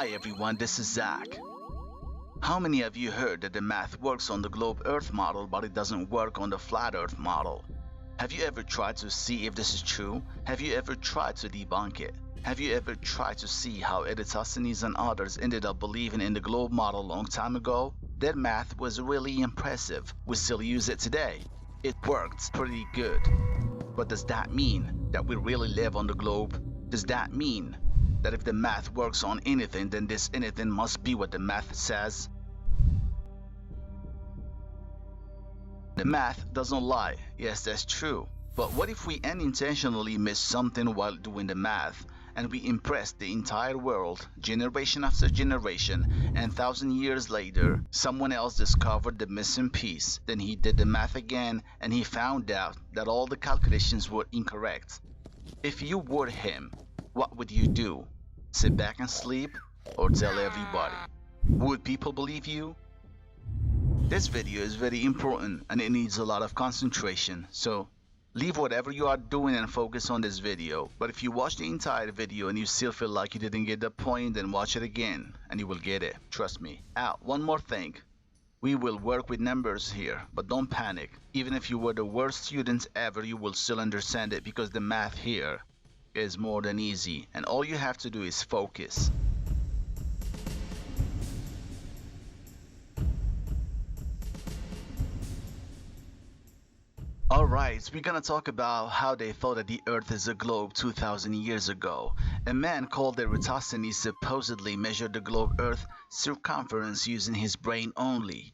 Hi everyone, this is Zach. How many of you heard that the math works on the globe Earth model but it doesn't work on the flat Earth model? Have you ever tried to see if this is true? Have you ever tried to debunk it? Have you ever tried to see how Eratosthenes and others ended up believing in the globe model a long time ago? Their math was really impressive. We still use it today. It worked pretty good. But does that mean that we really live on the globe? Does that mean that if the math works on anything, then this anything must be what the math says? The math doesn't lie. Yes, that's true. But what if we unintentionally miss something while doing the math, and we impressed the entire world, generation after generation, and 1,000 years later, someone else discovered the missing piece. Then he did the math again, and he found out that all the calculations were incorrect. If you were him, what would you do? Sit back and sleep, or tell everybody? Would people believe you? This video is very important and it needs a lot of concentration, so leave whatever you are doing and focus on this video. But if you watch the entire video and you still feel like you didn't get the point, then watch it again and you will get it. Trust me. One more thing. We will work with numbers here, but don't panic. Even if you were the worst student ever, you will still understand it because the math here is more than easy and all you have to do is focus. Alright, we're gonna talk about how they thought that the Earth is a globe 2,000 years ago. A man called Eratosthenes supposedly measured the globe Earth circumference using his brain only.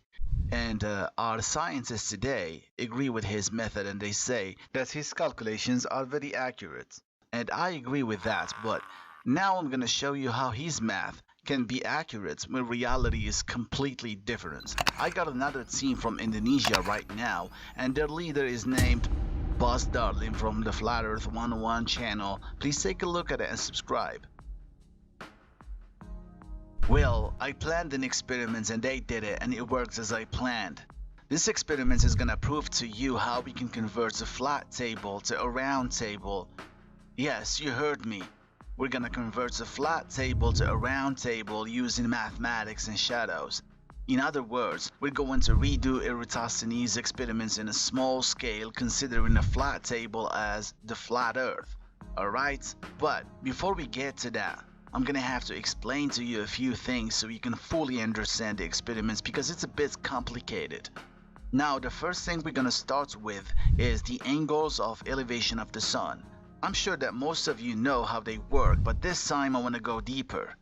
And our scientists today agree with his method and they say that his calculations are very accurate. And I agree with that, but now I'm gonna show you how his math can be accurate when reality is completely different. I got another team from Indonesia right now, and their leader is named Boss Darling from the Flat Earth 101 channel. Please take a look at it and subscribe. Well, I planned an experiment and they did it and it works as I planned. This experiment is gonna prove to you how we can convert a flat table to a round table. Yes, you heard me. We're gonna convert a flat table to a round table using mathematics and shadows. In other words, we're going to redo Eratosthenes' experiments in a small scale, considering a flat table as the flat Earth. Alright? But before we get to that, I'm gonna have to explain to you a few things so you can fully understand the experiments because it's a bit complicated. Now, the first thing we're gonna start with is the angles of elevation of the sun. I'm sure that most of you know how they work, but this time I want to go deeper.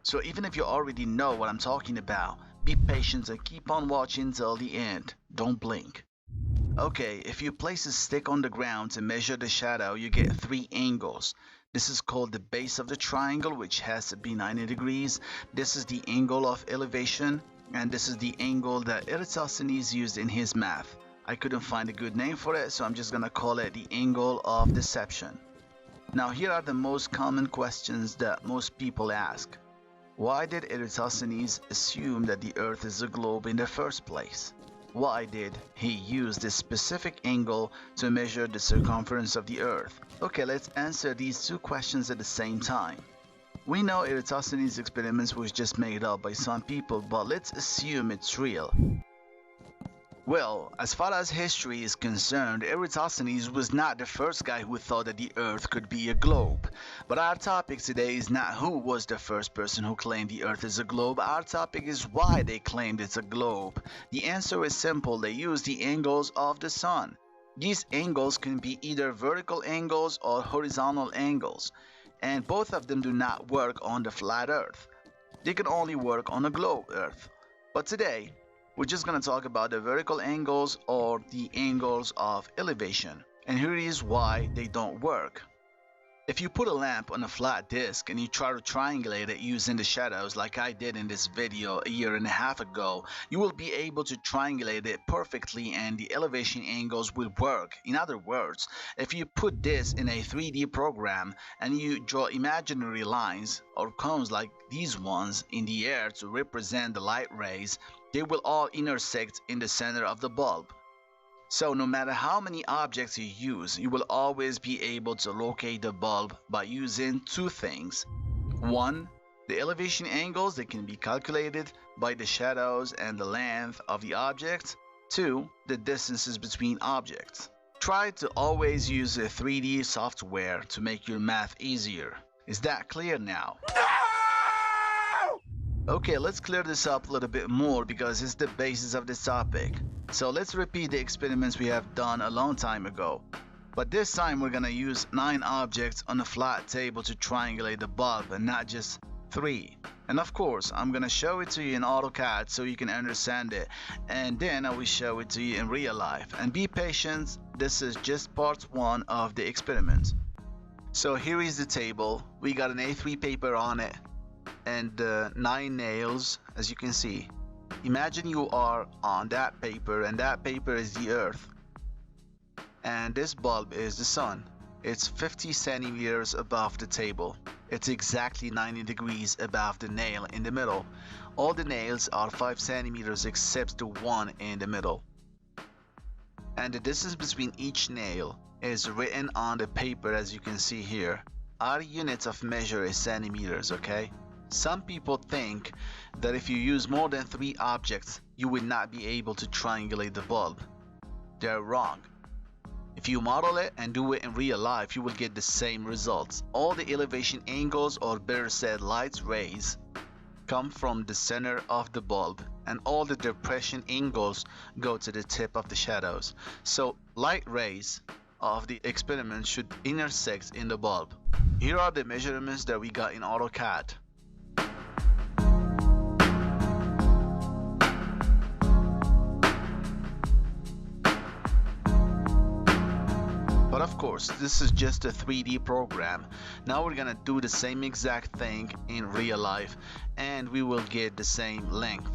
So even if you already know what I'm talking about, be patient and keep on watching till the end. Don't blink. Okay, if you place a stick on the ground to measure the shadow, you get 3 angles. This is called the base of the triangle, which has to be 90 degrees. This is the angle of elevation, and this is the angle that Eratosthenes used in his math. I couldn't find a good name for it, so I'm just gonna call it the angle of deception. Now here are the most common questions that most people ask. Why did Eratosthenes assume that the Earth is a globe in the first place? Why did he use this specific angle to measure the circumference of the Earth? Okay, let's answer these 2 questions at the same time. We know Eratosthenes' experiments was just made up by some people, but let's assume it's real. Well, as far as history is concerned, Eratosthenes was not the first guy who thought that the Earth could be a globe. But our topic today is not who was the first person who claimed the Earth is a globe. Our topic is why they claimed it's a globe. The answer is simple. They used the angles of the sun. These angles can be either vertical angles or horizontal angles, and both of them do not work on the flat Earth. They can only work on a globe Earth. But today, we're just going to talk about the vertical angles or the angles of elevation. And here is why they don't work. If you put a lamp on a flat disk and you try to triangulate it using the shadows like I did in this video a year and a half ago, you will be able to triangulate it perfectly and the elevation angles will work. In other words, if you put this in a 3D program and you draw imaginary lines or cones like these ones in the air to represent the light rays, they will all intersect in the center of the bulb. So no matter how many objects you use, you will always be able to locate the bulb by using 2 things. 1. The elevation angles that can be calculated by the shadows and the length of the object. 2. The distances between objects. Try to always use a 3D software to make your math easier. Is that clear now? Okay, let's clear this up a little bit more because it's the basis of this topic. So let's repeat the experiments we have done a long time ago. But this time we're gonna use 9 objects on a flat table to triangulate the bulb and not just 3. And of course, I'm gonna show it to you in AutoCAD so you can understand it, and then I will show it to you in real life. And be patient, this is just part 1 of the experiment. So here is the table. We got an A3 paper on it and 9 nails, as you can see. Imagine you are on that paper, and that paper is the earth, and this bulb is the sun. It's 50 centimeters above the table. It's exactly 90 degrees above the nail in the middle. All the nails are 5 centimeters except the one in the middle. And the distance between each nail is written on the paper, as you can see here. Our unit of measure is centimeters, okay? Some people think that if you use more than 3 objects, you will not be able to triangulate the bulb. They're wrong. If you model it and do it in real life, you will get the same results. All the elevation angles, or better said light rays, come from the center of the bulb, and all the depression angles go to the tip of the shadows. So light rays of the experiment should intersect in the bulb. Here are the measurements that we got in AutoCAD. But of course, this is just a 3D program. Now we're gonna do the same exact thing in real life, and we will get the same length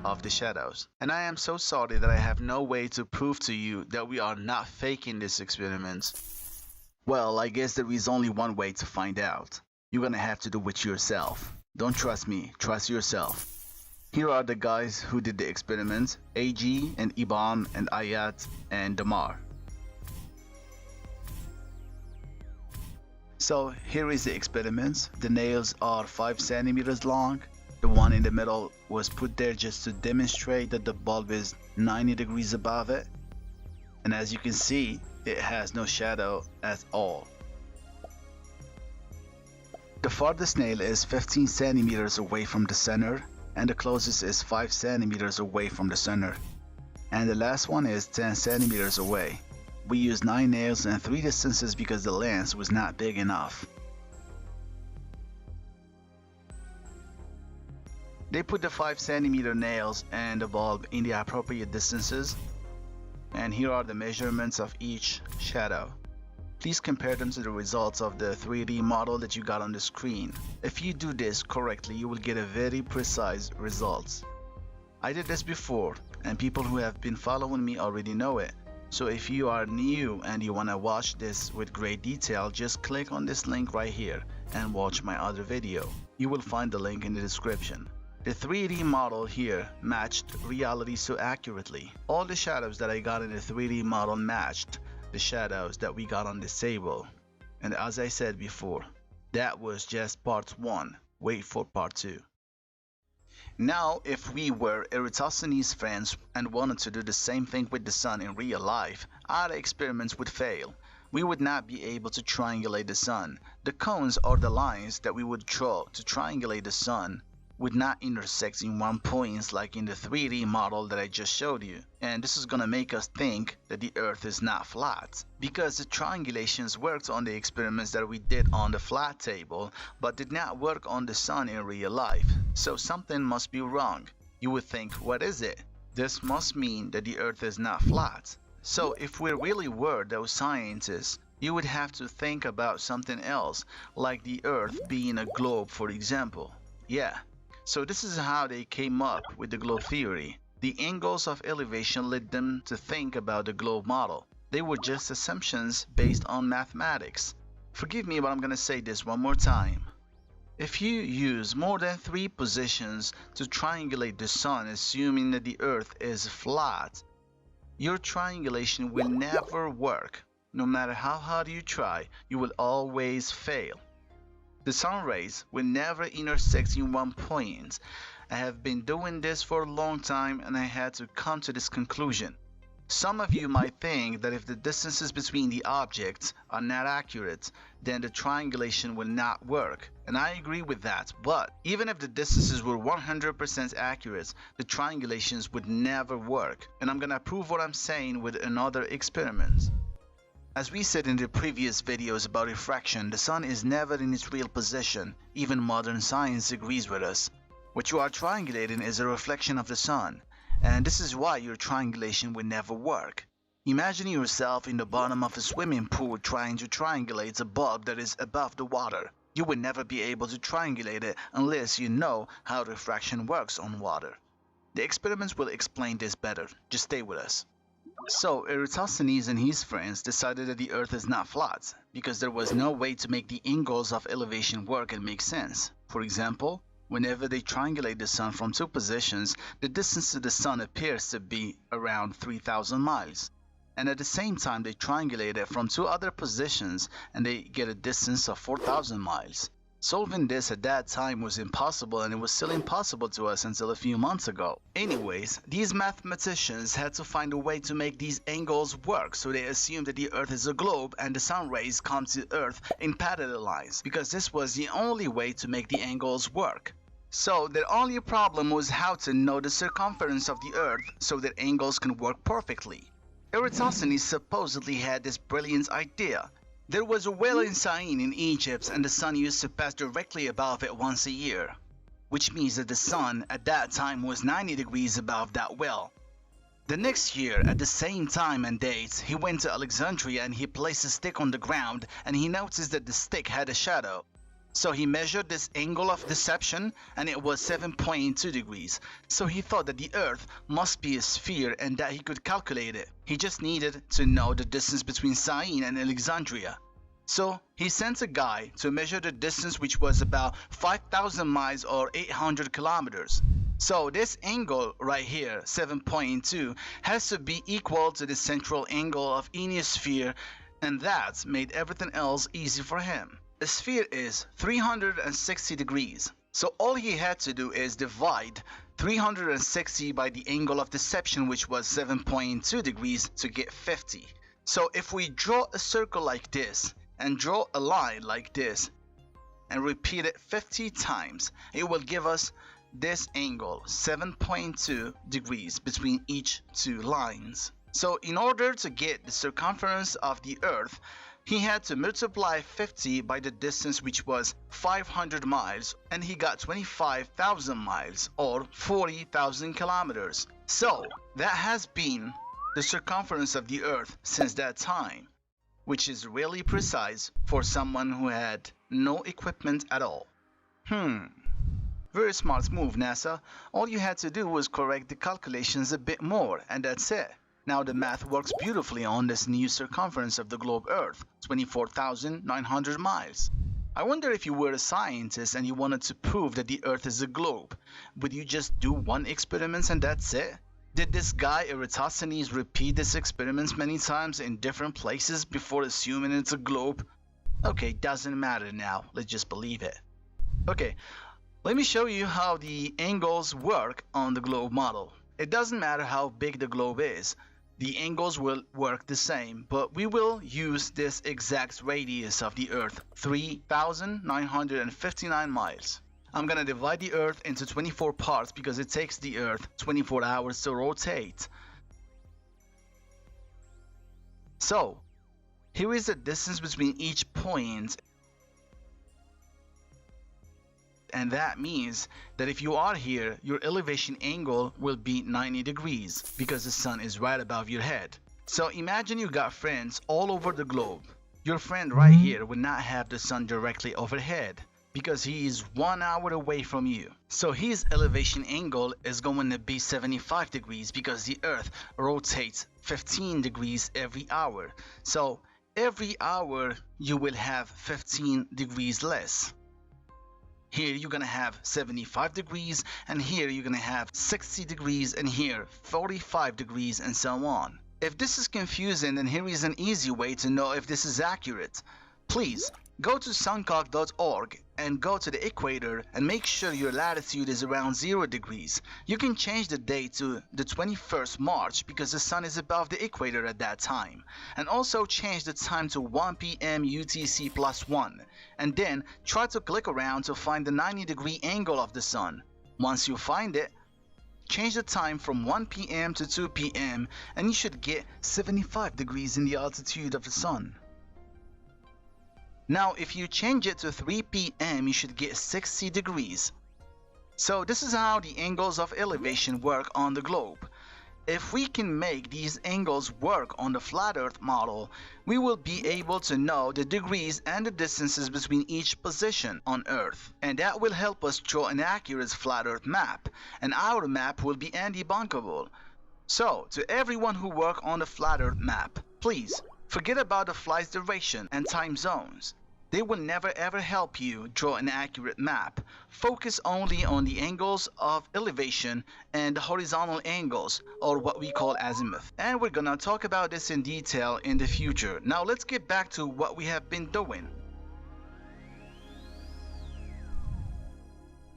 of the shadows. And I am so sorry that I have no way to prove to you that we are not faking this experiment. Well, I guess there is only one way to find out. You're gonna have to do it yourself. Don't trust me, trust yourself. Here are the guys who did the experiment: AG and Iban and Ayat and Damar. So here is the experiment. The nails are 5 centimeters long. The one in the middle was put there just to demonstrate that the bulb is 90 degrees above it. And as you can see, it has no shadow at all. The farthest nail is 15 centimeters away from the center, and the closest is 5 centimeters away from the center. And the last one is 10 centimeters away. We used 9 nails and 3 distances because the lens was not big enough. They put the 5 centimeter nails and the bulb in the appropriate distances, and here are the measurements of each shadow. Please compare them to the results of the 3D model that you got on the screen. If you do this correctly, you will get a very precise results. I did this before, and people who have been following me already know it. So if you are new and you want to watch this with great detail, just click on this link right here and watch my other video. You will find the link in the description. The 3D model here matched reality so accurately. All the shadows that I got in the 3D model matched the shadows that we got on this table. And as I said before, that was just part 1. Wait for part 2. Now, if we were Eratosthenes' friends and wanted to do the same thing with the sun in real life, our experiments would fail. We would not be able to triangulate the sun. The cones or the lines that we would draw to triangulate the sun would not intersect in one point like in the 3D model that I just showed you. And this is gonna make us think that the earth is not flat, because the triangulations worked on the experiments that we did on the flat table, but did not work on the sun in real life. So something must be wrong. You would think, what is it? This must mean that the earth is not flat. So if we really were those scientists, you would have to think about something else, like the earth being a globe, for example. Yeah. So this is how they came up with the globe theory. The angles of elevation led them to think about the globe model. They were just assumptions based on mathematics. Forgive me, but I'm gonna say this one more time. If you use more than 3 positions to triangulate the sun, assuming that the earth is flat, your triangulation will never work. No matter how hard you try, you will always fail. The sun rays will never intersect in one point. I have been doing this for a long time and I had to come to this conclusion. Some of you might think that if the distances between the objects are not accurate, then the triangulation will not work. And I agree with that, but even if the distances were 100% accurate, the triangulations would never work. And I'm gonna prove what I'm saying with another experiment. As we said in the previous videos about refraction, the sun is never in its real position. Even modern science agrees with us. What you are triangulating is a reflection of the sun. And this is why your triangulation will never work. Imagine yourself in the bottom of a swimming pool trying to triangulate a bulb that is above the water. You will never be able to triangulate it unless you know how refraction works on water. The experiments will explain this better. Just stay with us. So Eratosthenes and his friends decided that the earth is not flat because there was no way to make the angles of elevation work and make sense. For example, whenever they triangulate the sun from two positions, the distance to the sun appears to be around 3,000 miles. And at the same time they triangulate it from two other positions and they get a distance of 4,000 miles. Solving this at that time was impossible, and it was still impossible to us until a few months ago. Anyways, these mathematicians had to find a way to make these angles work, so they assumed that the earth is a globe and the sun rays come to earth in parallel lines, because this was the only way to make the angles work. So their only problem was how to know the circumference of the earth so that angles can work perfectly. Eratosthenes supposedly had this brilliant idea. There was a well in Zack'in in Egypt, and the sun used to pass directly above it once a year, which means that the sun at that time was 90 degrees above that well. The next year, at the same time and date, he went to Alexandria and he placed a stick on the ground and he noticed that the stick had a shadow. So he measured this angle of deception and it was 7.2 degrees. So he thought that the earth must be a sphere and that he could calculate it. He just needed to know the distance between Zack'in and Alexandria. So he sent a guy to measure the distance, which was about 5,000 miles or 800 kilometers. So this angle right here, 7.2, has to be equal to the central angle of any sphere, and that made everything else easy for him. A sphere is 360 degrees, so all he had to do is divide 360 by the angle of deception, which was 7.2 degrees, to get 50. So if we draw a circle like this and draw a line like this and repeat it 50 times, it will give us this angle, 7.2 degrees between each two lines. So in order to get the circumference of the earth, he had to multiply 50 by the distance, which was 500 miles, and he got 25,000 miles or 40,000 kilometers. So that has been the circumference of the earth since that time, which is really precise for someone who had no equipment at all. Very smart move, NASA. All you had to do was correct the calculations a bit more, and that's it. Now the math works beautifully on this new circumference of the globe Earth, 24,900 miles. I wonder if you were a scientist and you wanted to prove that the Earth is a globe, would you just do one experiment and that's it? Did this guy Eratosthenes repeat this experiment many times in different places before assuming it's a globe? Okay, doesn't matter now, let's just believe it. Okay, let me show you how the angles work on the globe model. It doesn't matter how big the globe is. The angles will work the same, but we will use this exact radius of the Earth, 3,959 miles. I'm gonna divide the Earth into 24 parts because it takes the Earth 24 hours to rotate. So, here is the distance between each point. And that means that if you are here, your elevation angle will be 90 degrees because the sun is right above your head. So imagine you got friends all over the globe. Your friend right here would not have the sun directly overhead because he is 1 hour away from you. So his elevation angle is going to be 75 degrees because the earth rotates 15 degrees every hour. So every hour you will have 15 degrees less. Here you're gonna have 75 degrees, and here you're gonna have 60 degrees, and here 45 degrees, and so on. If this is confusing, then here is an easy way to know if this is accurate. Please Go to suncock.org and go to the equator and make sure your latitude is around 0 degrees. You can change the date to the 21st March because the sun is above the equator at that time. And also change the time to 1 p.m. UTC plus 1. And then try to click around to find the 90-degree angle of the sun. Once you find it, change the time from 1 p.m. to 2 p.m. and you should get 75 degrees in the altitude of the sun. Now if you change it to 3 p.m. you should get 60 degrees. So this is how the angles of elevation work on the globe. If we can make these angles work on the flat earth model, we will be able to know the degrees and the distances between each position on earth. And that will help us draw an accurate flat earth map, and our map will be undebunkable. So to everyone who work on the flat earth map, please forget about the flight's duration and time zones. They will never ever help you draw an accurate map. Focus only on the angles of elevation and the horizontal angles, or what we call azimuth. And we're gonna talk about this in detail in the future. Now let's get back to what we have been doing.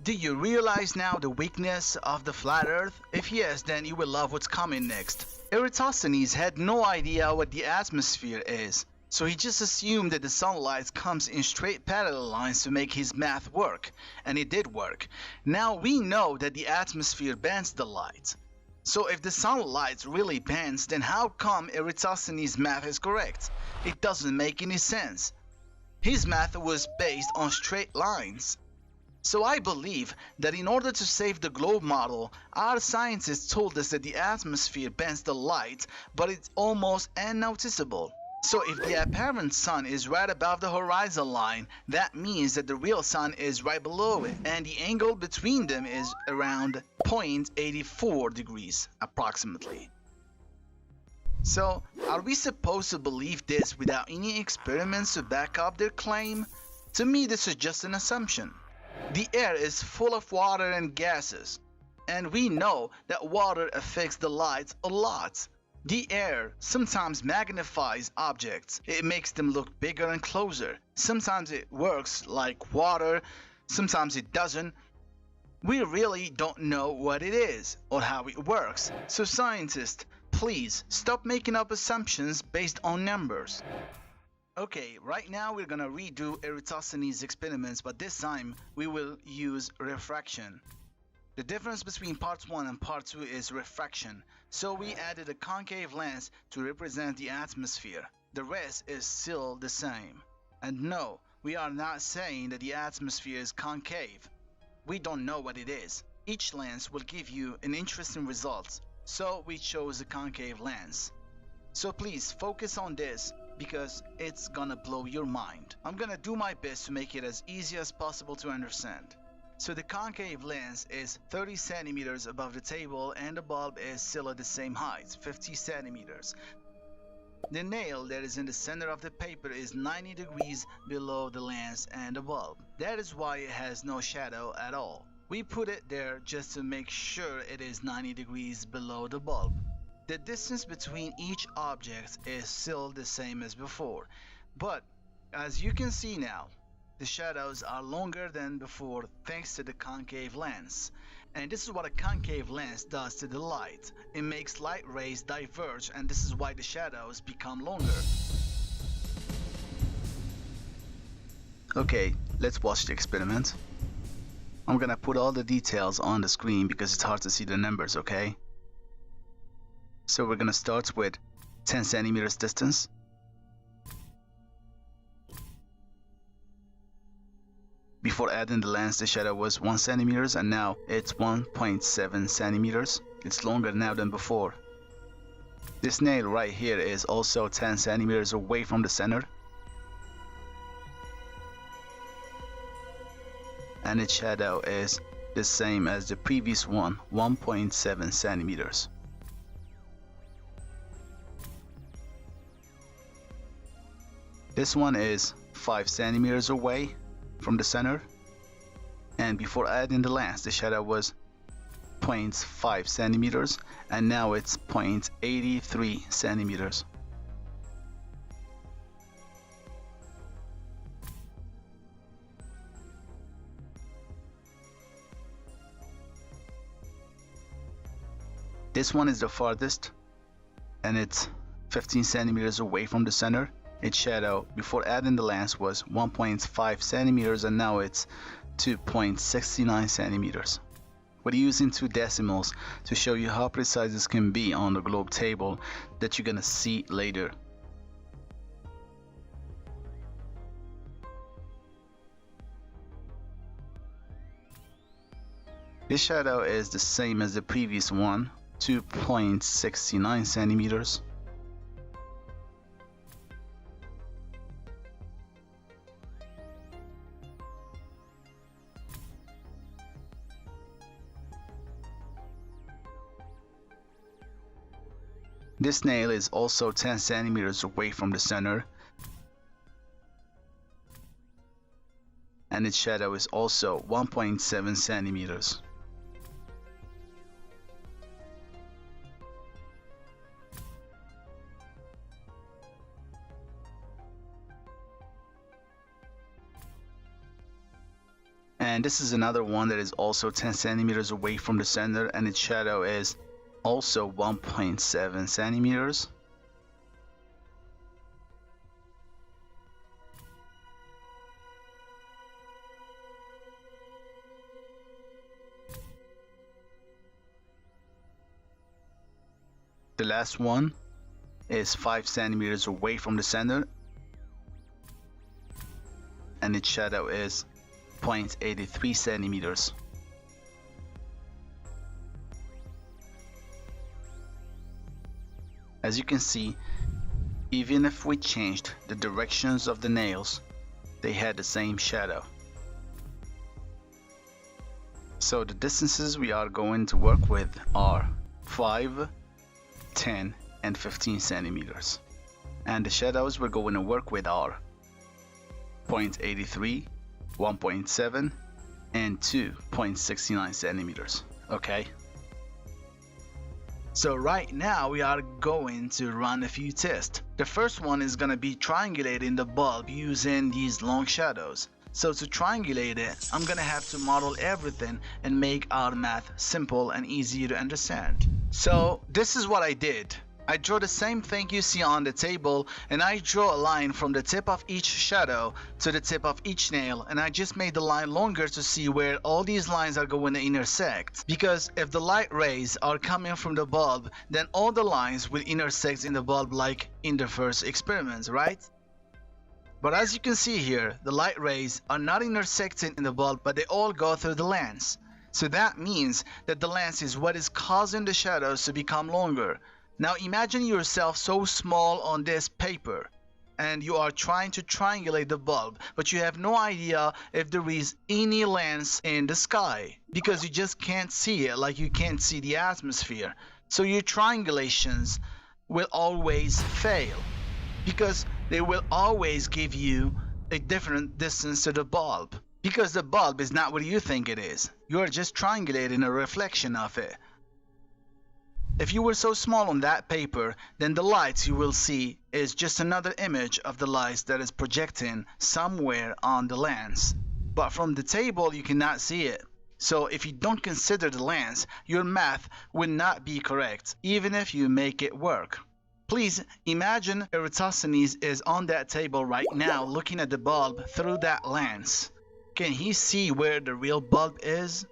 Do you realize now the weakness of the flat earth? If yes, then you will love what's coming next. Eratosthenes had no idea what the atmosphere is. So he just assumed that the sunlight comes in straight parallel lines to make his math work, and it did work. Now we know that the atmosphere bends the light. So if the sunlight really bends, then how come Eratosthenes' math is correct? It doesn't make any sense. His math was based on straight lines. So I believe that in order to save the globe model, our scientists told us that the atmosphere bends the light, but it's almost unnoticeable. So if the apparent sun is right above the horizon line, that means that the real sun is right below it, and the angle between them is around 0.84 degrees approximately. So are we supposed to believe this without any experiments to back up their claim? To me, this is just an assumption. The air is full of water and gases, and we know that water affects the light a lot. The air sometimes magnifies objects. It makes them look bigger and closer. Sometimes it works like water, sometimes it doesn't. We really don't know what it is or how it works. So scientists, please stop making up assumptions based on numbers. Okay, right now we're gonna redo Eratosthenes' experiments, but this time we will use refraction. The difference between part 1 and part 2 is refraction, so we added a concave lens to represent the atmosphere. The rest is still the same. And no, we are not saying that the atmosphere is concave. We don't know what it is. Each lens will give you an interesting result, so we chose a concave lens. So please focus on this because it's gonna blow your mind. I'm gonna do my best to make it as easy as possible to understand. So the concave lens is 30 centimeters above the table and the bulb is still at the same height, 50 centimeters. The nail that is in the center of the paper is 90 degrees below the lens and the bulb. That is why it has no shadow at all. We put it there just to make sure it is 90 degrees below the bulb. The distance between each object is still the same as before, but as you can see now, the shadows are longer than before thanks to the concave lens. And this is what a concave lens does to the light. It makes light rays diverge, and this is why the shadows become longer. Okay, let's watch the experiment. I'm gonna put all the details on the screen because it's hard to see the numbers, okay? So we're gonna start with 10 centimeters distance. Before adding the lens, the shadow was 1 centimeters and now it's 1.7 centimeters. It's longer now than before. This nail right here is also 10 centimeters away from the center. And its shadow is the same as the previous one, 1.7 centimeters. This one is 5 centimeters away from the center, and before adding the lens the shadow was 0.5 centimeters and now it's 0.83 centimeters. This one is the farthest, and it's 15 centimeters away from the center. Its shadow before adding the lens was 1.5 centimeters, and now it's 2.69 centimeters. We're using 2 decimals to show you how precise this can be on the globe table that you're gonna see later. This shadow is the same as the previous one, 2.69 centimeters. This nail is also 10 centimeters away from the center, and its shadow is also 1.7 centimeters. And this is another one that is also 10 centimeters away from the center, and its shadow is also 1.7 centimeters. The last one is 5 centimeters away from the center, and its shadow is 0.83 centimeters. As you can see, even if we changed the directions of the nails, they had the same shadow. So the distances we are going to work with are 5, 10, and 15 centimeters. And the shadows we're going to work with are 0.83, 1.7, and 2.69 centimeters. Okay? So right now we are going to run a few tests. The first one is going to be triangulating the bulb using these long shadows. So to triangulate it, I'm going to have to model everything and make our math simple and easy to understand. So this is what I did. I draw the same thing you see on the table, and I draw a line from the tip of each shadow to the tip of each nail, and I just made the line longer to see where all these lines are going to intersect. Because if the light rays are coming from the bulb, then all the lines will intersect in the bulb like in the first experiment, right? But as you can see here, the light rays are not intersecting in the bulb, but they all go through the lens. So that means that the lens is what is causing the shadows to become longer. Now imagine yourself so small on this paper, and you are trying to triangulate the bulb, but you have no idea if there is any lens in the sky, because you just can't see it like you can't see the atmosphere. So your triangulations will always fail, because they will always give you a different distance to the bulb, because the bulb is not what you think it is. You are just triangulating a reflection of it. If you were so small on that paper, then the lights you will see is just another image of the lights that is projecting somewhere on the lens. But from the table you cannot see it. So if you don't consider the lens, your math will not be correct, even if you make it work. Please imagine Eratosthenes is on that table right now looking at the bulb through that lens. Can he see where the real bulb is?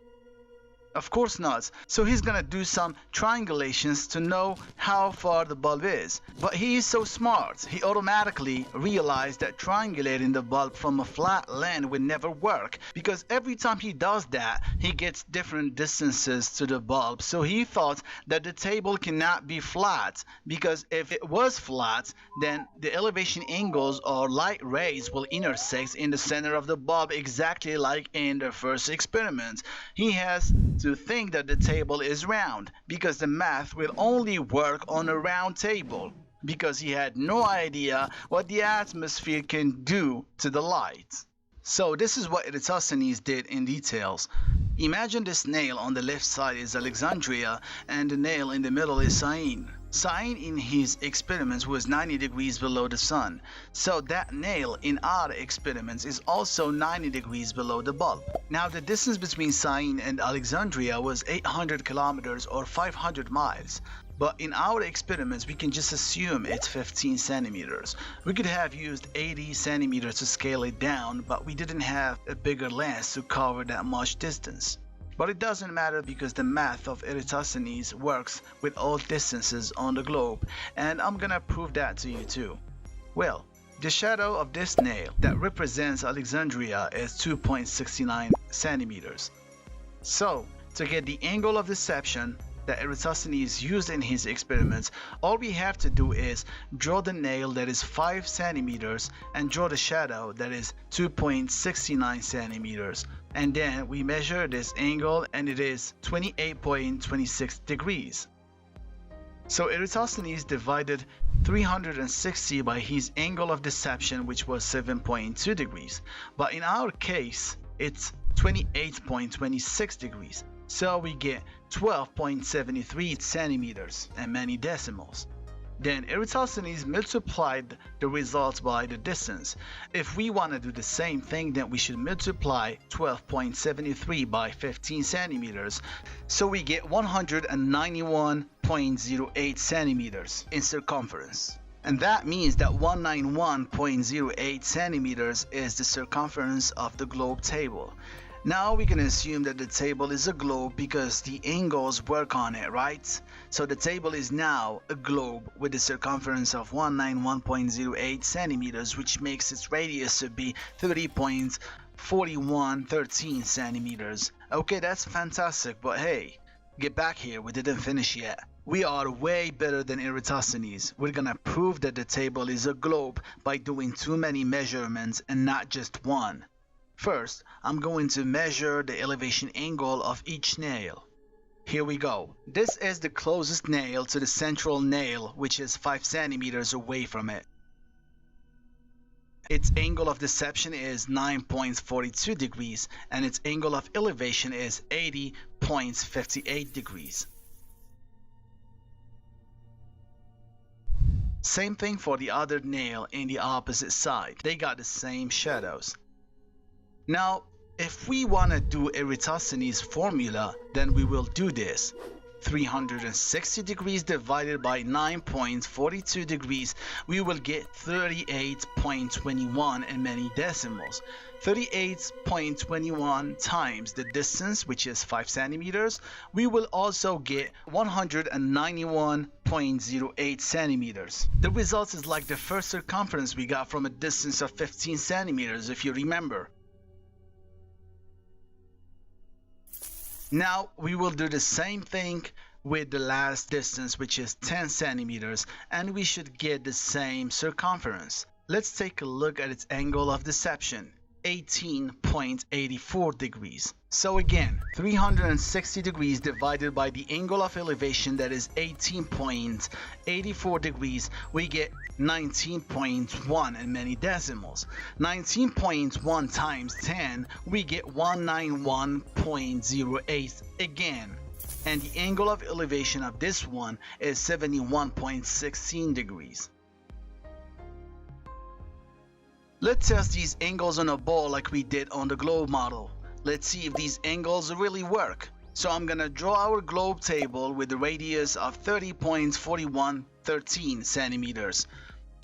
Of course not. So he's gonna do some triangulations to know how far the bulb is. But he is so smart, he automatically realized that triangulating the bulb from a flat land would never work, because every time he does that, he gets different distances to the bulb. So he thought that the table cannot be flat, because if it was flat, then the elevation angles or light rays will intersect in the center of the bulb exactly like in the first experiment. He has to think that the table is round, because the math will only work on a round table, because he had no idea what the atmosphere can do to the light. So this is what Eratosthenes did in details. Imagine this nail on the left side is Alexandria and the nail in the middle is Syene. Zack'in in his experiments was 90 degrees below the sun, so that nail in our experiments is also 90 degrees below the bulb. Now the distance between Zack'in and Alexandria was 800 kilometers or 500 miles. But in our experiments, we can just assume it's 15 centimeters. We could have used 80 centimeters to scale it down, but we didn't have a bigger lens to cover that much distance. But it doesn't matter because the math of Eratosthenes works with all distances on the globe, and I'm gonna prove that to you too. Well, the shadow of this nail that represents Alexandria is 2.69 centimeters. So, to get the angle of deception that Eratosthenes used in his experiments, all we have to do is draw the nail that is 5 centimeters and draw the shadow that is 2.69 centimeters. And then we measure this angle and it is 28.26 degrees. So Eratosthenes divided 360 by his angle of deception, which was 7.2 degrees. But in our case, it's 28.26 degrees. So we get 12.73 centimeters and many decimals. Then Eratosthenes multiplied the results by the distance. If we want to do the same thing, then we should multiply 12.73 by 15 centimeters. So we get 191.08 centimeters in circumference. And that means that 191.08 centimeters is the circumference of the globe table. Now we can assume that the table is a globe because the angles work on it, right? So the table is now a globe with a circumference of 191.08 centimeters, which makes its radius to be 30.4113 centimeters. Okay, that's fantastic, but hey, get back here, we didn't finish yet. We are way better than Eratosthenes. We're gonna prove that the table is a globe by doing too many measurements and not just one. First, I'm going to measure the elevation angle of each nail. Here we go. This is the closest nail to the central nail, which is 5 centimeters away from it. Its angle of deception is 9.42 degrees and its angle of elevation is 80.58 degrees. Same thing for the other nail in the opposite side. They got the same shadows. Now, if we want to do Eratosthenes' formula, then we will do this. 360 degrees divided by 9.42 degrees, we will get 38.21 and many decimals. 38.21 times the distance, which is 5 centimeters, we will also get 191.08 centimeters. The result is like the first circumference we got from a distance of 15 centimeters, if you remember. Now we will do the same thing with the last distance, which is 10 centimeters, and we should get the same circumference. Let's take a look at its angle of deception, 18.84 degrees. So again, 360 degrees divided by the angle of elevation, that is 18.84 degrees, we get 19.1 and many decimals. 19.1 times 10, we get 191.08 again. And the angle of elevation of this one is 71.16 degrees. Let's test these angles on a ball like we did on the globe model. Let's see if these angles really work. So I'm gonna draw our globe table with a radius of 30.4113 centimeters.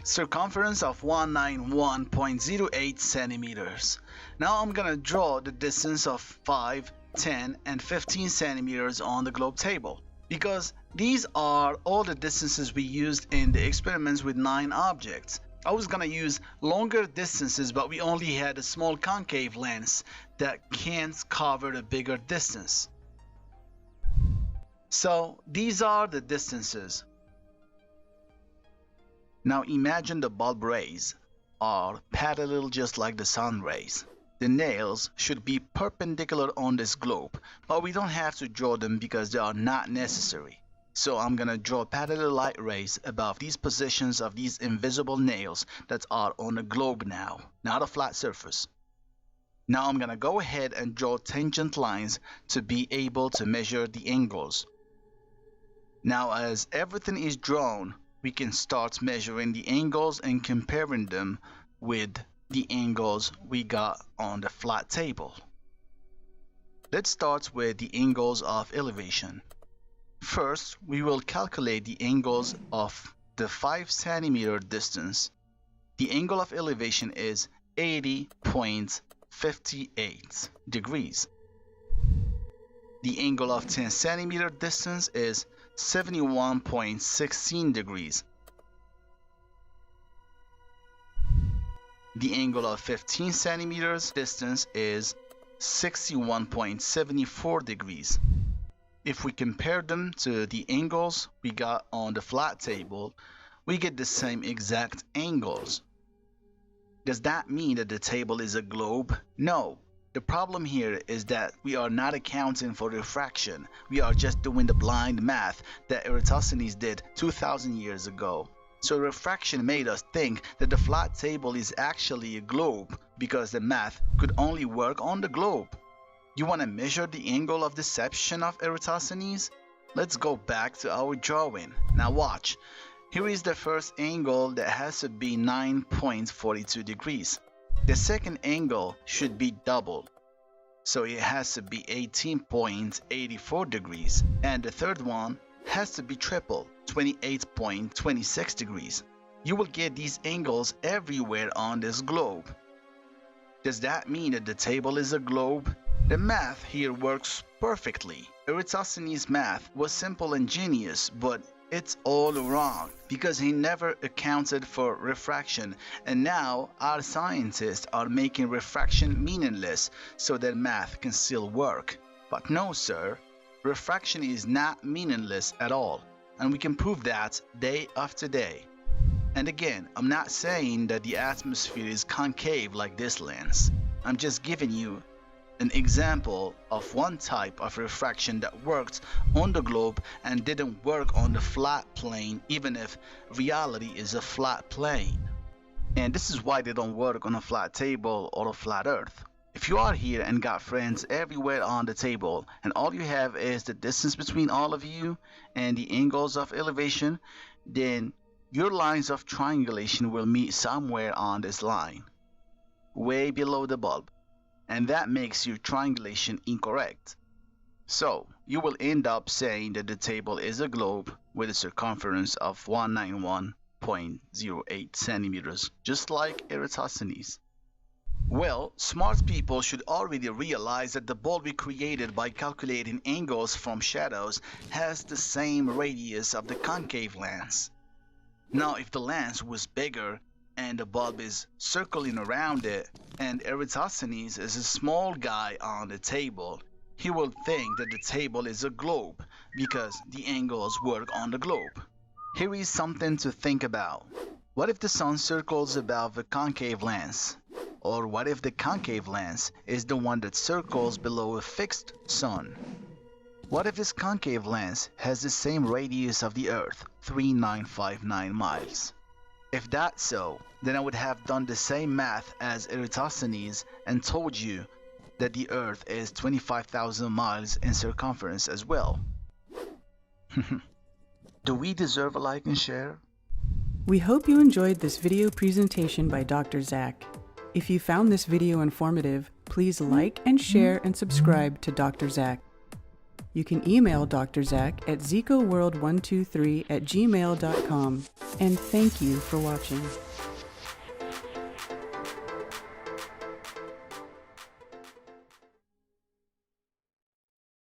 Circumference of 191.08 centimeters. Now I'm gonna draw the distance of 5, 10, and 15 centimeters on the globe table, because these are all the distances we used in the experiments with 9 objects. I was gonna use longer distances, but we only had a small concave lens that can't cover a bigger distance. So these are the distances. Now imagine the bulb rays are parallel just like the sun rays. The nails should be perpendicular on this globe, but we don't have to draw them because they are not necessary. So I'm gonna draw parallel light rays above these positions of these invisible nails that are on the globe now, not a flat surface. Now I'm gonna go ahead and draw tangent lines to be able to measure the angles. Now, as everything is drawn, we can start measuring the angles and comparing them with the angles we got on the flat table. Let's start with the angles of elevation. First, we will calculate the angles of the 5 centimeter distance. The angle of elevation is 80.58 degrees. The angle of 10 centimeter distance is 71.16 degrees. The angle of 15 centimeters distance is 61.74 degrees. If we compare them to the angles we got on the flat table, we get the same exact angles. Does that mean that the table is a globe? No. The problem here is that we are not accounting for refraction. We are just doing the blind math that Eratosthenes did 2,000 years ago. So refraction made us think that the flat table is actually a globe because the math could only work on the globe. You want to measure the angle of deception of Eratosthenes? Let's go back to our drawing. Now watch. Here is the first angle that has to be 9.42 degrees. The second angle should be double, so it has to be 18.84 degrees. And the third one has to be triple, 28.26 degrees. You will get these angles everywhere on this globe. Does that mean that the table is a globe? The math here works perfectly. Eratosthenes' math was simple and genius, but it's all wrong because he never accounted for refraction, and now our scientists are making refraction meaningless so that math can still work. But no, sir, refraction is not meaningless at all, and we can prove that day after day. And again, I'm not saying that the atmosphere is concave like this lens. I'm just giving you an example of one type of refraction that worked on the globe and didn't work on the flat plane, even if reality is a flat plane. And this is why they don't work on a flat table or a flat earth. If you are here and got friends everywhere on the table and all you have is the distance between all of you and the angles of elevation, then your lines of triangulation will meet somewhere on this line, way below the bulb. And that makes your triangulation incorrect. So you will end up saying that the table is a globe with a circumference of 191.08 centimeters, just like Eratosthenes. Well, smart people should already realize that the bulb we created by calculating angles from shadows has the same radius of the concave lens. Now, if the lens was bigger and the bulb is circling around it, and Eratosthenes is a small guy on the table, he will think that the table is a globe because the angles work on the globe. Here is something to think about. What if the sun circles above the concave lens? Or what if the concave lens is the one that circles below a fixed sun? What if this concave lens has the same radius of the Earth, 3959 miles? If that's so, then I would have done the same math as Eratosthenes and told you that the Earth is 25,000 miles in circumference as well. Do we deserve a like and share? We hope you enjoyed this video presentation by Dr. Zack. If you found this video informative, please like and share and subscribe to Dr. Zack. You can email Dr. Zack at zicoworld123@gmail.com. And thank you for watching.